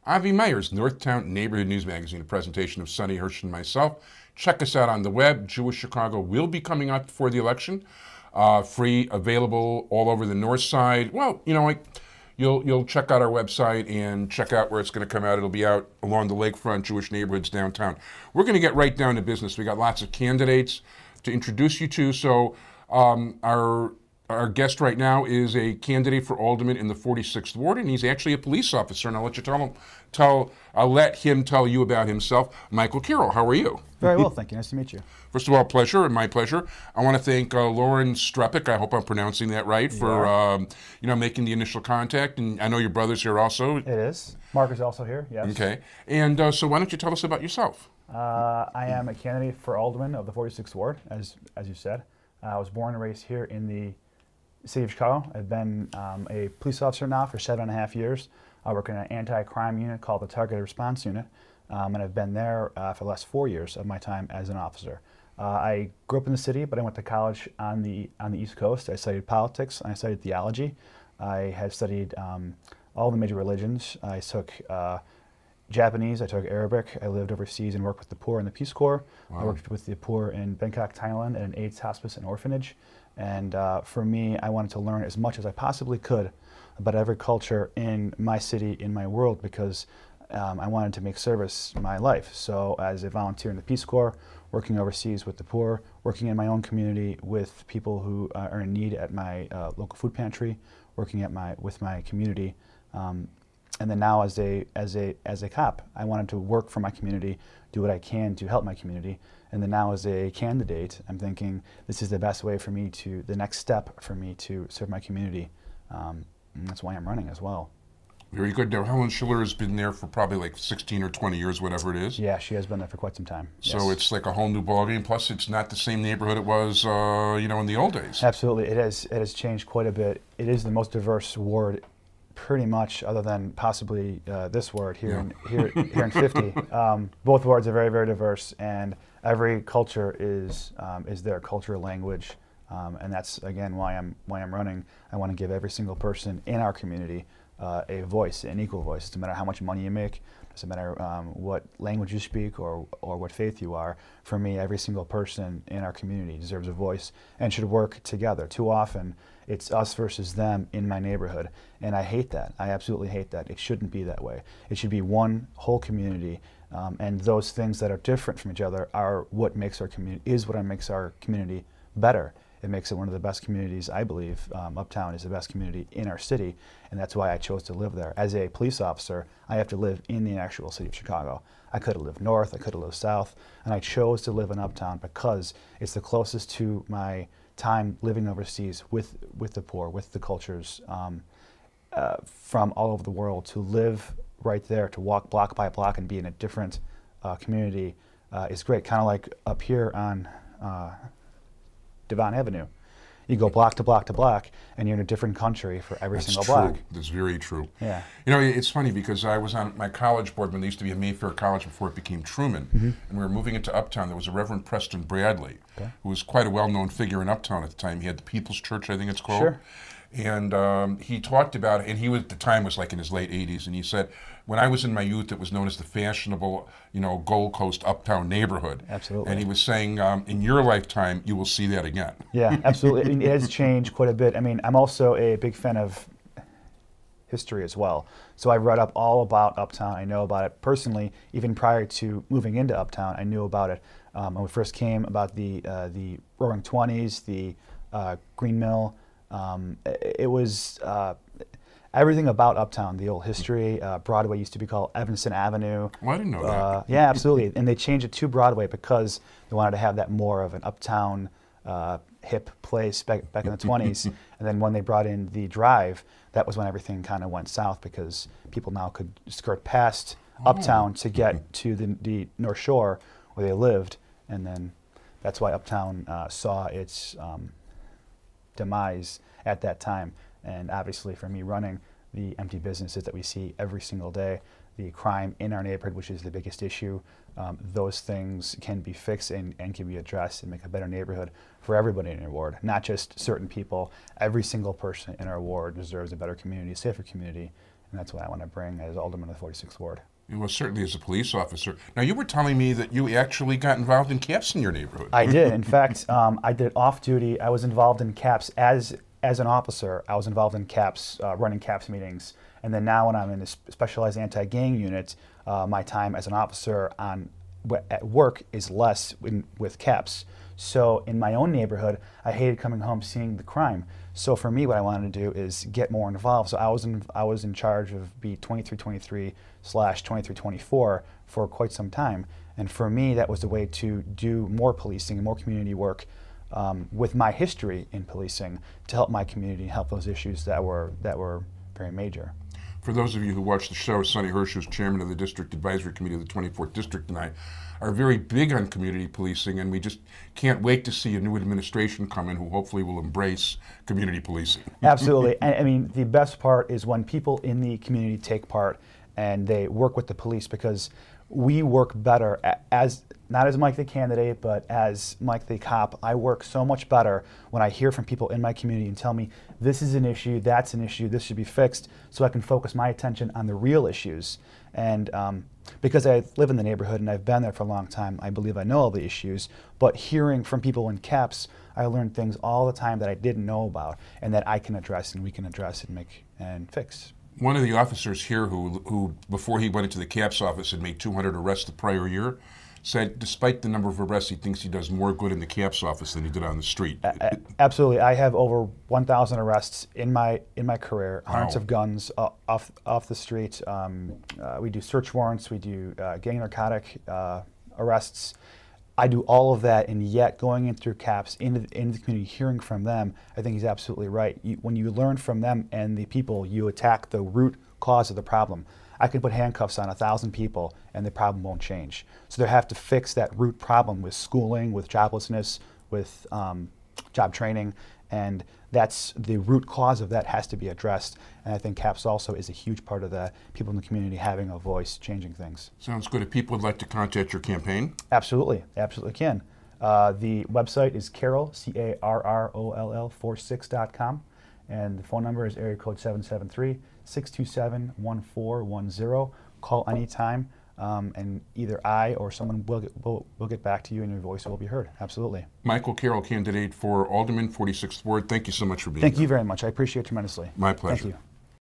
Avi Meyer's Northtown Neighborhood News Magazine, a presentation of Sonny Hirsch and myself. Check us out on the web. Jewish Chicago will be coming up before the election. Free, available all over the north side. Well, you'll check out our website and check out where it's going to come out. It'll be out along the lakefront, Jewish neighborhoods downtown. We're going to get right down to business. We got lots of candidates to introduce you to. So our guest right now is a candidate for alderman in the 46th ward, and he's actually a police officer. And I'll let him tell you about himself. Michael Carroll, how are you? Very well, thank you. Nice to meet you. First of all, pleasure, and my pleasure. I want to thank Lauren Strepik, I hope I'm pronouncing that right, for making the initial contact. And I know your brother's here also. It is. Mark is also here, yes. Okay. And so why don't you tell us about yourself? I am a candidate for alderman of the 46th ward, as you said. I was born and raised here in the city of Chicago. I've been a police officer now for 7.5 years. I work in an anti-crime unit called the Targeted Response Unit, and I've been there for the last 4 years of my time as an officer. I grew up in the city, but I went to college on the East Coast. I studied politics, and I studied theology. I have studied all the major religions. I took Japanese, I took Arabic. I lived overseas and worked with the poor in the Peace Corps. Wow. I worked with the poor in Bangkok, Thailand, at an AIDS hospice and orphanage. And for me, I wanted to learn as much as I possibly could about every culture in my city, in my world, because I wanted to make service my life. So as a volunteer in the Peace Corps, working overseas with the poor, working in my own community with people who are in need at my local food pantry, working with my community. And then now as a cop, I wanted to work for my community, do what I can to help my community. And then now as a candidate, I'm thinking this is the best way for me the next step for me to serve my community. And that's why I'm running as well. Very good. Now, Helen Schiller has been there for probably like 16 or 20 years, whatever it is. Yeah, she has been there for quite some time. So yes. It's like a whole new ballgame. Plus, it's not the same neighborhood it was, in the old days. Absolutely. It has changed quite a bit. It is the most diverse ward pretty much, other than possibly this ward here in 50. Both wards are very, very diverse, and every culture is their culture, language, and that's again why I'm running. I want to give every single person in our community a voice, an equal voice. It doesn't matter how much money you make. It doesn't matter what language you speak or what faith you are. For me, every single person in our community deserves a voice and should work together. Too often, it's us versus them in my neighborhood, and I hate that. I absolutely hate that. It shouldn't be that way. It should be one whole community, and those things that are different from each other are what makes our community better. It makes it one of the best communities, I believe. Uptown is the best community in our city, and that's why I chose to live there. As a police officer, I have to live in the actual city of Chicago. I could have lived north, I could have lived south, and I chose to live in Uptown because it's the closest to my time living overseas with the poor, with the cultures from all over the world. To live right there, to walk block by block and be in a different community is great. Kind of like up here on Devon Avenue. You go block to block to block, and you're in a different country for every single block. That's very true. Yeah. It's funny because I was on my college board when there used to be a Mayfair College before it became Truman, and we were moving into Uptown. There was a Reverend Preston Bradley, who was quite a well-known figure in Uptown at the time. He had the People's Church, I think it's called. Sure. And he talked about it, and he was, at the time was like in his late 80s, and he said, when I was in my youth, it was known as the fashionable, Gold Coast Uptown neighborhood. Absolutely. And he was saying, in your lifetime, you will see that again. Yeah, absolutely. I mean, it has changed quite a bit. I mean, I'm also a big fan of history as well. So I read up all about Uptown. I know about it personally. Even prior to moving into Uptown, I knew about it. When we first came, about the Roaring Twenties, the Green Mill. It was everything about Uptown, the old history. Broadway used to be called Evanston Avenue. Well, I didn't know that. Yeah, absolutely. And they changed it to Broadway because they wanted to have that more of an uptown hip place back in the 20s. And then when they brought in the Drive, that was when everything kind of went south because people now could skirt past Uptown to get to the North Shore where they lived. And then that's why Uptown saw its demise at that time. And obviously for me running, the empty businesses that we see every single day, the crime in our neighborhood, which is the biggest issue, those things can be fixed and can be addressed and make a better neighborhood for everybody in our ward, not just certain people. Every single person in our ward deserves a better community, a safer community, and that's what I want to bring as alderman of the 46th Ward. Well, certainly as a police officer. Now, you were telling me that you actually got involved in CAPS in your neighborhood. I did. In fact, I did off-duty. I was involved in CAPS as an officer. I was involved in CAPS, running CAPS meetings. And then now when I'm in a specialized anti-gang unit, my time as an officer at work is less with CAPS. So in my own neighborhood, I hated coming home seeing the crime. So for me, what I wanted to do is get more involved. So I was in charge of beat 2323/2324 for quite some time. And for me, that was a way to do more policing and more community work with my history in policing to help my community, help those issues that were very major. For those of you who watch the show, Sonny Hirsch, who's chairman of the District Advisory Committee of the 24th District, and I are very big on community policing, and we just can't wait to see a new administration come in who hopefully will embrace community policing. Absolutely. I mean, the best part is when people in the community take part and they work with the police, because we work better as, not as Mike the candidate, but as Mike the cop. I work so much better when I hear from people in my community and tell me this is an issue, that's an issue, this should be fixed, so I can focus my attention on the real issues. And because I live in the neighborhood and I've been there for a long time, I believe I know all the issues, but hearing from people in CAPS, I learn things all the time that I didn't know about and that I can address and we can address and fix. One of the officers here who before he went into the CAPS office had made 200 arrests the prior year, said despite the number of arrests, he thinks he does more good in the CAPS office than he did on the street. Absolutely. I have over 1,000 arrests in my career, hundreds of guns off the street. We do search warrants, we do gang narcotic arrests. I do all of that, and yet going in through CAPS into the community, hearing from them, I think he's absolutely right. When you learn from them and the people, you attack the root cause of the problem. I can put handcuffs on 1,000 people and the problem won't change. So they have to fix that root problem with schooling, with joblessness, with job training, and that's the root cause of that has to be addressed. And I think CAPS also is a huge part of that, people in the community having a voice, changing things. Sounds good. If people would like to contact your campaign? Absolutely, absolutely can. The website is Carroll, Carroll, 46.com, and the phone number is area code 773-627-1410. Call anytime, and either I or someone will get back to you, and your voice will be heard. Absolutely. Michael Carroll, candidate for Alderman, 46th Ward. Thank you so much for being here. Thank you very much. I appreciate it tremendously. My pleasure. Thank you.